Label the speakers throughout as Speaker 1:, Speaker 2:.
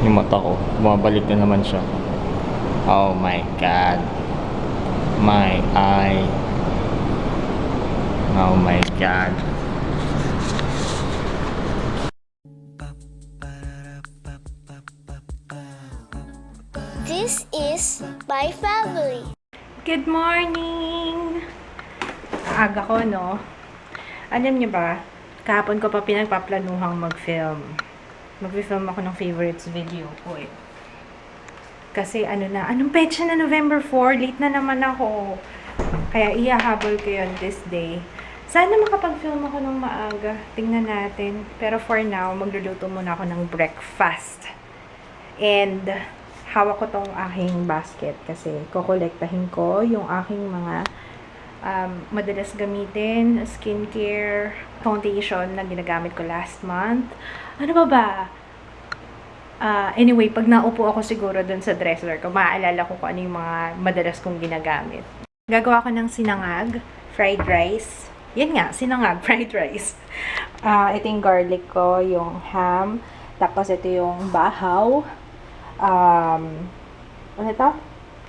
Speaker 1: Yung mata ko, bumabalik na naman siya. Oh my God. My eye. Oh my God.
Speaker 2: This is my family.
Speaker 3: Good morning! Aga ko, no? Alam niyo ba, kahapon ko pa pinagpaplanuhang mag-film. Mag-film ako ng favorites video ko eh. Kasi anong petsa na November 4? Late na naman ako. Kaya ihahabol ko yun this day. Sana makapag-film ako ng maaga. Tingnan natin. Pero for now, magluluto muna ako ng breakfast. And hawak ko tong aking basket kasi kukolektahin ko yung aking mga madalas gamitin, skincare, foundation na ginagamit ko last month. Ano ba? Anyway, pag naupo ako siguro dun sa dresser ko, maaalala ko kung ano yung mga madalas kong ginagamit. Gagawa ko ng sinangag, fried rice. Yan nga, sinangag, fried rice. Ito yung garlic ko, yung ham, tapos ito yung bahaw. Ano ito?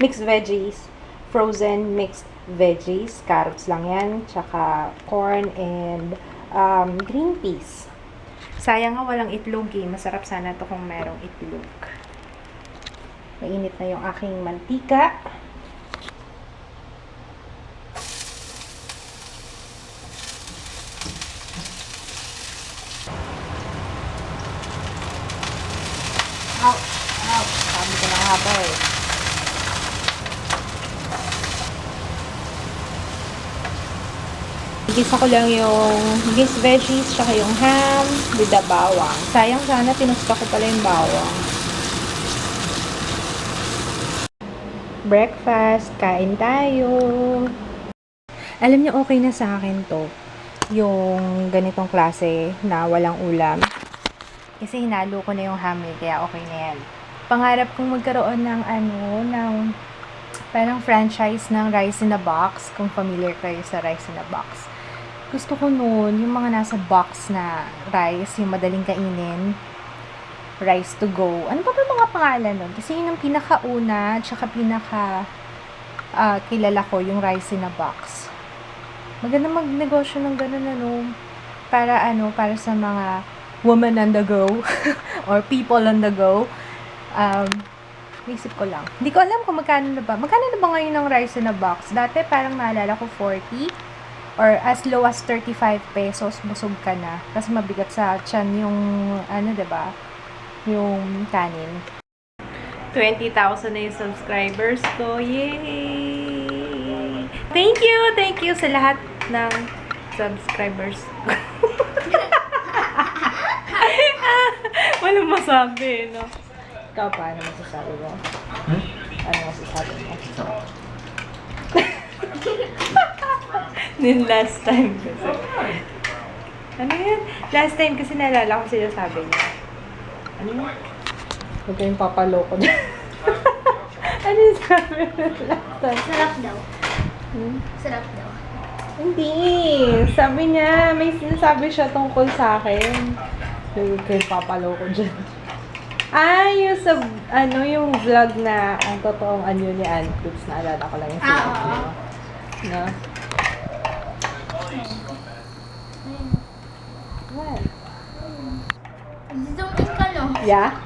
Speaker 3: Mixed veggies. Frozen mixed veggies. Carrots lang yan. Tsaka corn and green peas. Sayang nga walang itlog eh. Masarap sana to kung merong itlog. Mainit na yung aking mantika. Sabi ko na nga ba eh. Igisa ko lang yung mixed veggies tsaka yung ham with the bawang. Sayang sana, pinusta ko pala yung bawang. Breakfast, kain tayo. Alam niyo, okay na sa akin to. Yung ganitong klase na walang ulam. Kasi hinalo ko na yung ham eh, kaya okay na yan. Pangarap kong magkaroon ng ng parang franchise ng rice in a box, kung familiar kayo sa rice in a box. Gusto ko noon, yung mga nasa box na rice, yung madaling kainin, rice to go. Ano ba mga pangalan nun? Kasi yun ang pinakauna, tsaka kilala ko, yung rice in a box. Maganda magnegosyo ng ganun, para sa mga woman on the go, or people on the go. Naisip ko lang. Hindi ko alam kung magkano na ba. Magkano na ba ngayon ng rice in a box? Dati parang naalala ko 40 or as low as 35 pesos busog ka na. Kasi mabigat sa tiyan yung diba? Yung kanin. 20,000 na yung subscribers ko. Yay! Thank you sa lahat ng subscribers ko. Walang masabi, no? Ikaw, paano masasabi mo? Ano masasabi mo? Then last time kasi. Ano yan? Last time kasi naalala ko sila sabi niya. Ano yun? Huwag kayong papaloko dyan. Ano yung sabi mo last time?
Speaker 2: Sarap daw. Sarap daw.
Speaker 3: Hindi. Sabi niya, may sinasabi siya tungkol sa akin. Huwag kayong papaloko dyan. Yung sa, yung vlog na ang totoong anyo ni Aunt Cooks, naalala ko lang yung sinabi mo. No? What?
Speaker 2: Zoom in ka, no?
Speaker 3: Yeah?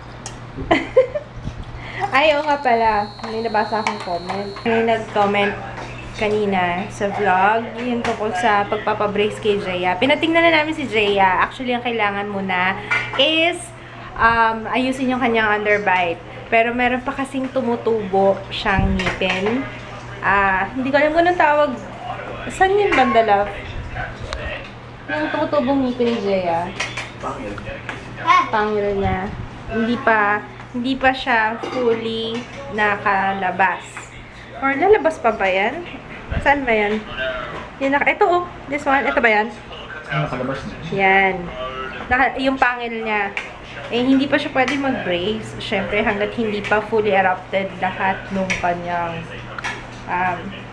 Speaker 3: Oo nga pala. May nabasa akong comment. May nag-comment kanina sa vlog. Yun tungkol sa pagpapabrace kay Jaya. Pinatingnan na namin si Jaya. Actually, ang kailangan muna is ayusin yung kanyang underbite. Pero meron pa kasing tumutubo siyang ngipin. Hindi ko alam kung anong tawag. Saan yun banda, love? Yung tumutubong ngipin ni Jaya. Pangil niya. Hindi pa siya fully nakalabas. Or lalabas pa ba yan? Saan ba yan? Ito oh. This one. Ito ba yan?
Speaker 1: Nakalabas na.
Speaker 3: Yan. Yung pangil niya. Hindi pa siya pwede mag-brace. Siyempre, hanggat hindi pa fully erupted lahat nung kanyang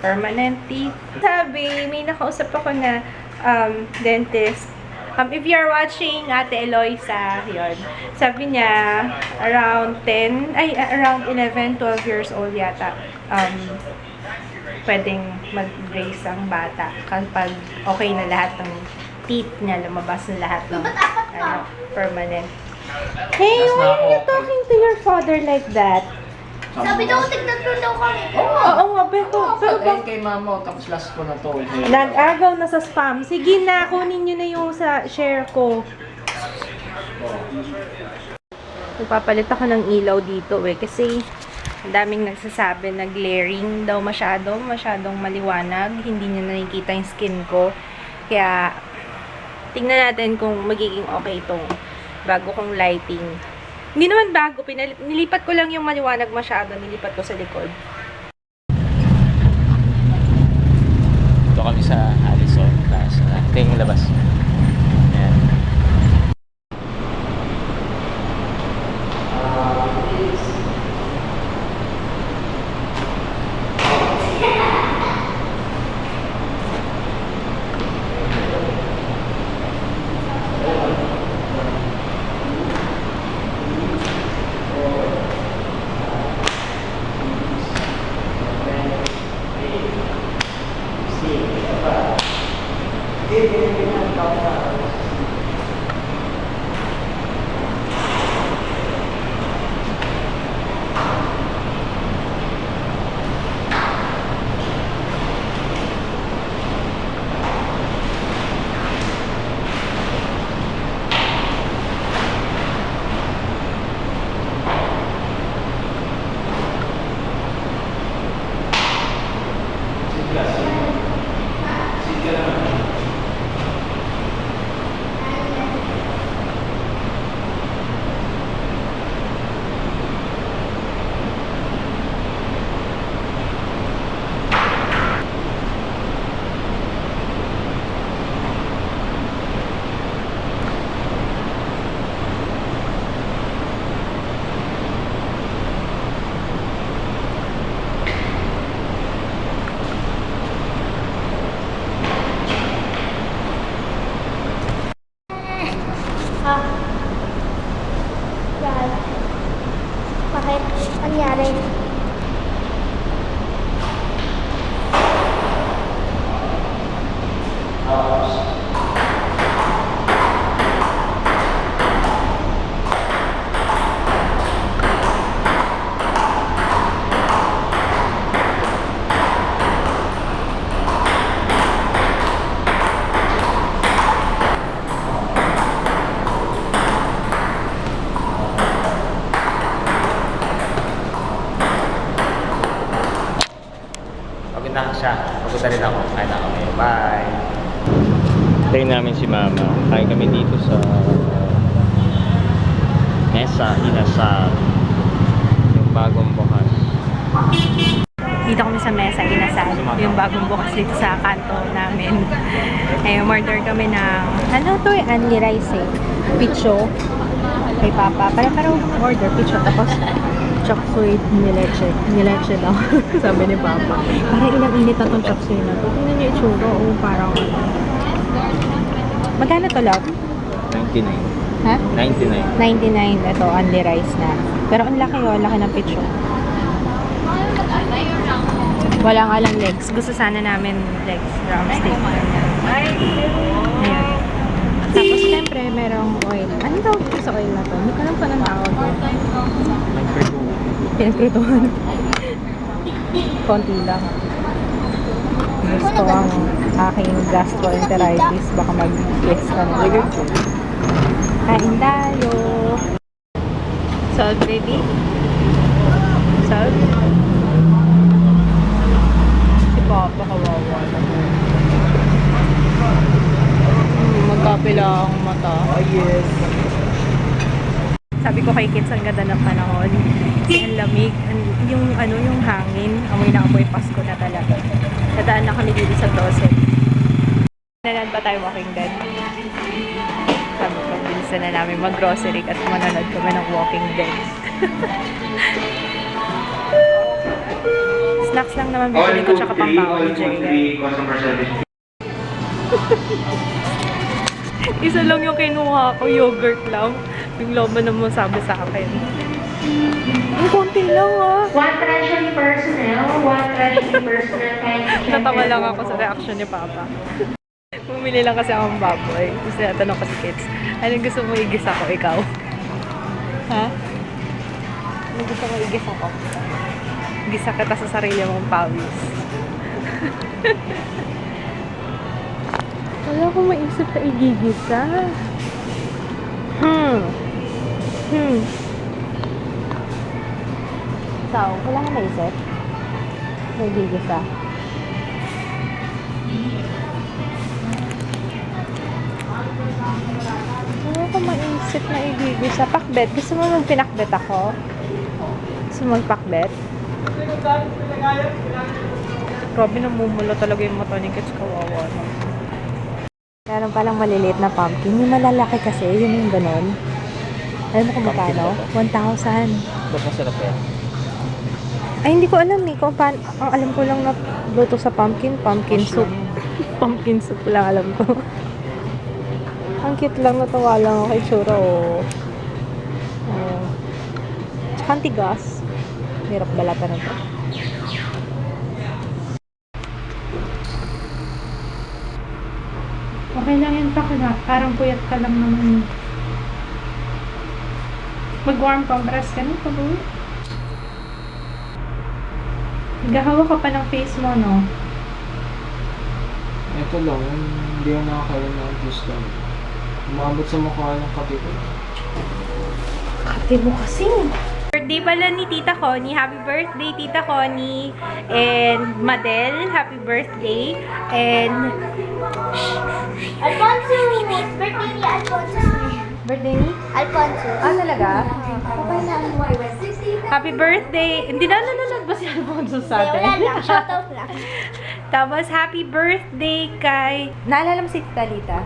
Speaker 3: permanent teeth. Sabi, may nakausap ako na dentist If you're watching Ate Eloisa, yun. Sabi niya, around 11, 12 years old yata, pwedeng mag-brace ang bata kapag okay na lahat ng teeth niya, lumabas na lahat ng permanent. Hey, why are you talking to your father like that?
Speaker 2: Sabi daw, tignan daw kami.
Speaker 3: Oo nga, pero
Speaker 1: Kay mama, tapos last ko na to.
Speaker 3: nag-agaw na sa spam. Sige na, kunin nyo na yung sa share ko. Nagpapalit ako ng ilaw dito kasi ang daming nagsasabi na glaring daw masyadong maliwanag. Hindi niya nakikita yung skin ko. Kaya, tingnan natin kung magiging okay itong bago kong lighting. Hindi naman bago, nilipat ko lang yung maliwanag masyado, nilipat ko sa likod.
Speaker 1: Ito kami sa Allison Plaza. Ito yung labas. Ayan.
Speaker 2: Bakit? Nangyari?
Speaker 1: Pagod na siya. Pagod na rin ako. Kain na kami. Bye! Tayo namin si Mama. Kain kami dito sa Mesa Inasal. Yung bagong bukas.
Speaker 3: Dito kami sa Mesa Inasal, yung bagong bukas dito sa kanto namin. Order kami ng, Anli rice picho. Kay Papa. Parang order picho. Tapos, chop suey nileche daw. Sabi ni Papa. Parang ilang init na itong chop suey na to. Tingnan niyo itsura. Parang magkano to, love?
Speaker 1: 99.
Speaker 3: Ha?
Speaker 1: 99.
Speaker 3: 99. Ito, only rice na. Pero ang laki laki ng picho. Walang alang legs. Gusto sana namin legs. Drumstick. Ayan. Tapos, syempre, merong oil. Ano tawag dito sa oil na to? Hindi ko alam pa ng tawag. Pinagprituhan. Konti lang. Gusto ang aking gastroenteritis. Baka mag-guess ka na. Kain tayo. Salt ready? Salt? Si Papa kawawa naman. Magkapila ang mata. Oh, yes. Sabi ko kay Kids, ang ganda ng panahon. Kasi ang lamig. Yung hangin. Amoy na amoy Pasko na talaga. Nadaan na kami dito sa grocery. Nanonood ba tayo Walking Dead? Sabi ko, bilisan na namin mag-grocery kasi manonood kami ng Walking Dead. Snacks lang naman bibili ko tsaka pang baon ni Jaya. Isa lang yung kinuha ko, yogurt lang. Yung laman naman sabi sa akin. Ang konti lang ah.
Speaker 4: One treasury personnel,
Speaker 3: Natawa lang ako sa reaction ni Papa. Bumili lang kasi akong baboy. Tapos tinatanong ko si kids, anong gusto mo igis ako, ikaw? Ha? Anong gusto mo igis ako? Gisa kita sa sarili mong pawis. Wala akong maisip na igigisa. Ikaw, wala kang maisip? Na igigisa? Wala akong maisip na igigisa. Pakbet. Gusto mo magpinakbet ako? Gusto mo magpakbet? Grabe, namumula talaga yung mata ni Kids. Kawawa na. Meron palang maliliit na pumpkin. Yung malalaki kasi, yun yung ganon. Alam mo kung magkano? 1,000.
Speaker 1: Ba't masarap yan?
Speaker 3: Ay, hindi ko alam eh. Kung paano, ang alam ko lang na luto sa pumpkin soup. Pumpkin soup lang alam ko. Ang cute lang, natawa lang ako kay Chura, oh. Oh. Tsaka ang tigas. Hirap balatan na to. Okay lang yan, Pakla. Parang puyat ka lang naman. Mag-warm compress ka na, pag-uwi. Naghahawa ka pa ng face mo, no?
Speaker 5: Ito lang, hindi ako nakakaroon ng gusto. Umabot sa mukha ng kape ko.
Speaker 3: Kate mo kasi. Birthday pala ni Tita Connie. Happy birthday, Tita Connie. And Madel, happy birthday. And
Speaker 2: Alfonso! Birthday ni Alfonso.
Speaker 3: birthday ni?
Speaker 2: Alfonso.
Speaker 3: Ah, talaga? Okay na. Happy birthday. Hindi na ba si Alfonso sa atin?
Speaker 2: Wala lang. Shoutout lang.
Speaker 3: Tapos, happy birthday kay... Naalala mo si Tita Lita?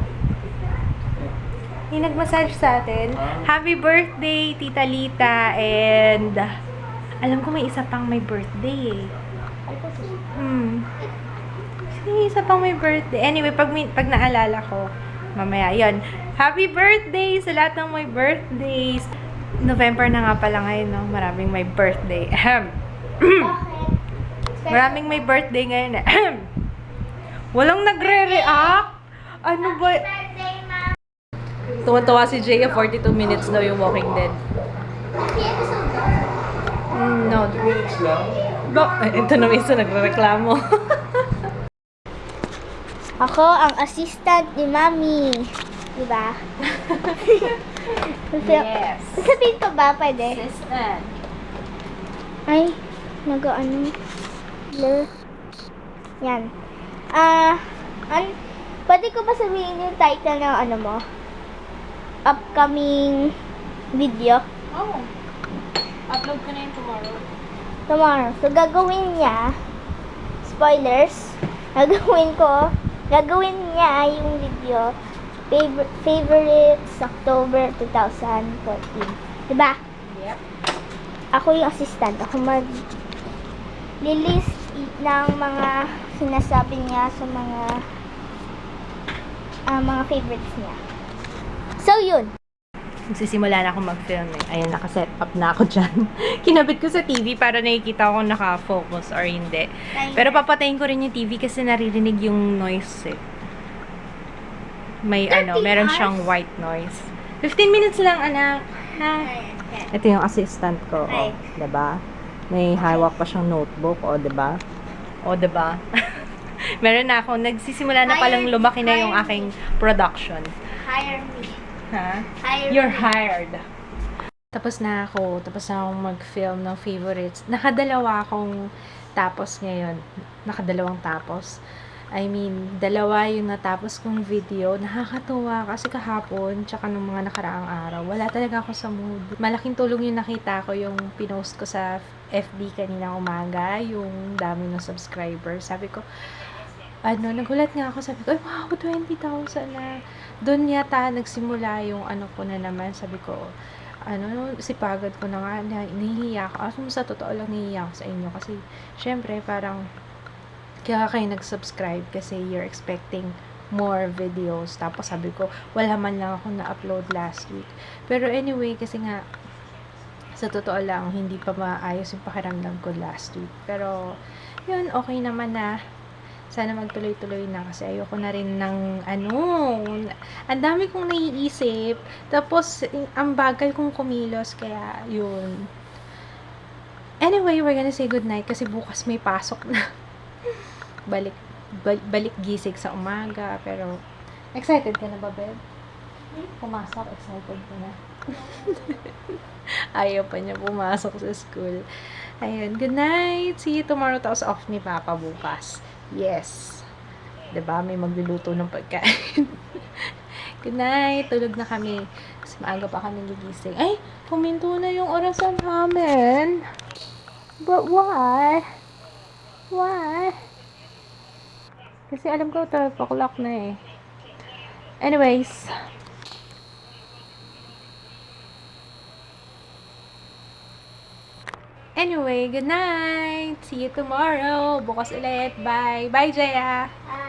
Speaker 3: Yung nag-massage sa atin. Happy birthday, Tita Lita. And, alam ko may isa pang may birthday eh. May isa pang may birthday. Anyway, pag naalala ko, mamaya, yon. Happy birthday sa lahat ng may birthdays. November na nga pala ngayon, no? Maraming may birthday. Maraming may birthday ngayon. Walang nagre-react. Ano ba?
Speaker 2: Birthday, ma.
Speaker 3: Tuwan-tuwa si Jaya, 42 minutes daw yung Walking Dead.
Speaker 2: Happy episode.
Speaker 3: No.
Speaker 5: Minutes lang?
Speaker 3: Ito na isa nagre-reklamo.
Speaker 2: Ako ang assistant ni Mami. Diba?
Speaker 3: Yes.
Speaker 2: Sabihin ko ba? Pwede?
Speaker 3: Assistant.
Speaker 2: Ay, nag-ano? Blur. Yan. Pwede ko ba sabihin yung title ng ano mo? Upcoming video?
Speaker 3: Oh. Upload ko na yun tomorrow.
Speaker 2: Tomorrow. So, gagawin niya, spoilers, gagawin niya yung video, favorites, October 2014. Diba?
Speaker 3: Yep.
Speaker 2: Ako yung assistant. Ako mag-list ng mga sinasabi niya sa mga favorites niya. So, yun.
Speaker 3: Magsisimula na ako mag-film eh. Ayan, naka-set up na ako dyan. Kinabit ko sa TV para nakikita ko kung naka-focus or hindi. Pero papatayin ko rin yung TV kasi naririnig yung noise eh. May
Speaker 2: 13
Speaker 3: meron
Speaker 2: hours?
Speaker 3: siyang white noise. 15 minutes lang, anak. Ha? Ito yung assistant ko.
Speaker 2: Hi.
Speaker 3: Oh, diba? May hawak pa siyang notebook. O, diba? O, diba? Meron na ako. Nagsisimula na palang lumaki na yung aking production.
Speaker 2: Hire me.
Speaker 3: Ha?
Speaker 2: Hire
Speaker 3: You're
Speaker 2: me.
Speaker 3: hired. Tapos na ako akong mag-film ng favorites. Nakadalawa akong tapos ngayon. Nakadalawang tapos. I mean, dalawa yung natapos kong video. Nakakatuwa kasi kahapon, tsaka nung mga nakaraang araw, wala talaga ako sa mood. Malaking tulong yung nakita ko, yung pinost ko sa FB kanina umaga, yung dami ng subscribers. Sabi ko, nagulat nga ako, sabi ko, ay wow, 20,000 na. Doon yata nagsimula yung ko na naman, sabi ko, sipagad ko na nga, nahihiya ako. Sa totoo lang, nahihiya ako sa inyo kasi, syempre, parang, kaya kayo nag-subscribe kasi you're expecting more videos. Tapos sabi ko, wala man lang ako na-upload last week. Pero anyway, kasi nga, sa totoo lang, hindi pa maayos yung pakiramdam ko last week. Pero, yun, okay naman na. Sana magtuloy-tuloy na kasi ayoko na rin ng ang dami kong naiisip. Tapos, ang bagal kong kumilos. Kaya, yun. Anyway, we're gonna say goodnight kasi bukas may pasok na. Balik gising sa umaga. Pero, excited ka na ba, babe? Pumasok, excited ka na. Ayaw pa niya pumasok sa school. Ayun, good night. See you tomorrow. Tapos off ni Papa bukas. Yes. Diba? May magluluto ng pagkain. Good night. Tulog na kami. Kasi maaga pa kami gigising. Ay, puminto na yung orasan namin. But why? Why? Kasi alam ko 12 o'clock na eh. Anyways. Anyway, good night. See you tomorrow. Bukas ulit. Bye. Bye, Jaya.
Speaker 2: Bye.